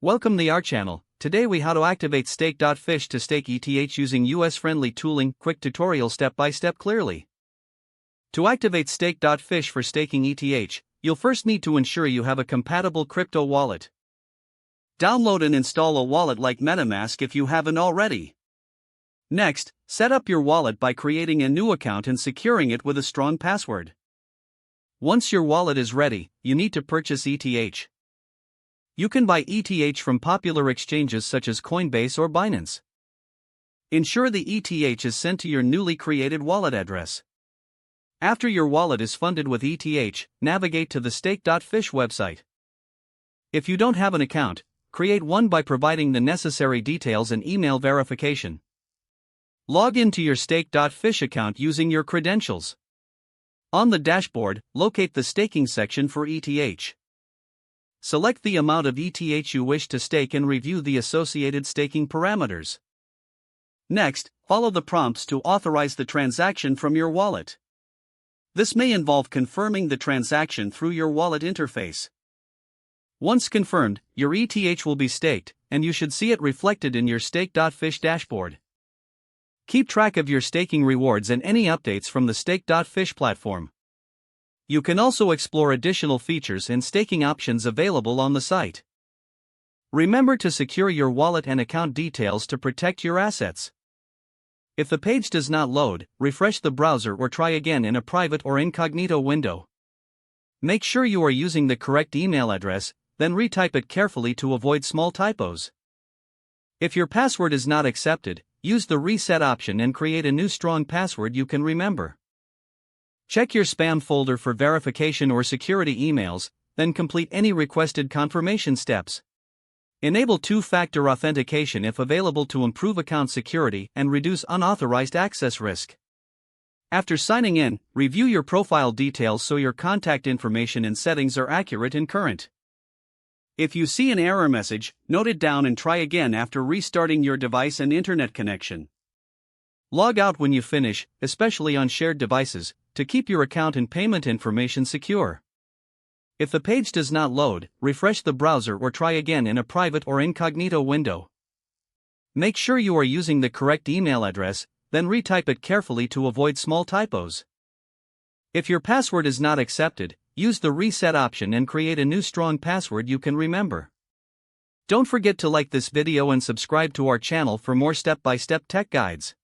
Welcome to our channel. Today we how to activate Stake.fish to stake ETH using US-friendly tooling. Quick tutorial step by step clearly. To activate Stake.fish for staking ETH, you'll first need to ensure you have a compatible crypto wallet. Download and install a wallet like MetaMask if you haven't already. Next, set up your wallet by creating a new account and securing it with a strong password. Once your wallet is ready, you need to purchase ETH. You can buy ETH from popular exchanges such as Coinbase or Binance. Ensure the ETH is sent to your newly created wallet address. After your wallet is funded with ETH, navigate to the Stake.fish website. If you don't have an account, create one by providing the necessary details and email verification. Log into your Stake.fish account using your credentials. On the dashboard, locate the staking section for ETH. Select the amount of ETH you wish to stake and review the associated staking parameters. Next, follow the prompts to authorize the transaction from your wallet. This may involve confirming the transaction through your wallet interface. Once confirmed, your ETH will be staked, and you should see it reflected in your Stake.fish dashboard. Keep track of your staking rewards and any updates from the Stake.fish platform. You can also explore additional features and staking options available on the site. Remember to secure your wallet and account details to protect your assets. If the page does not load, refresh the browser or try again in a private or incognito window. Make sure you are using the correct email address, then retype it carefully to avoid small typos. If your password is not accepted, use the reset option and create a new strong password you can remember. Check your spam folder for verification or security emails, then complete any requested confirmation steps. Enable two-factor authentication if available to improve account security and reduce unauthorized access risk. After signing in, review your profile details so your contact information and settings are accurate and current. If you see an error message, note it down and try again after restarting your device and internet connection. Log out when you finish, especially on shared devices, to keep your account and payment information secure. If the page does not load, refresh the browser or try again in a private or incognito window. Make sure you are using the correct email address, then retype it carefully to avoid small typos. If your password is not accepted, use the reset option and create a new strong password you can remember. Don't forget to like this video and subscribe to our channel for more step-by-step tech guides.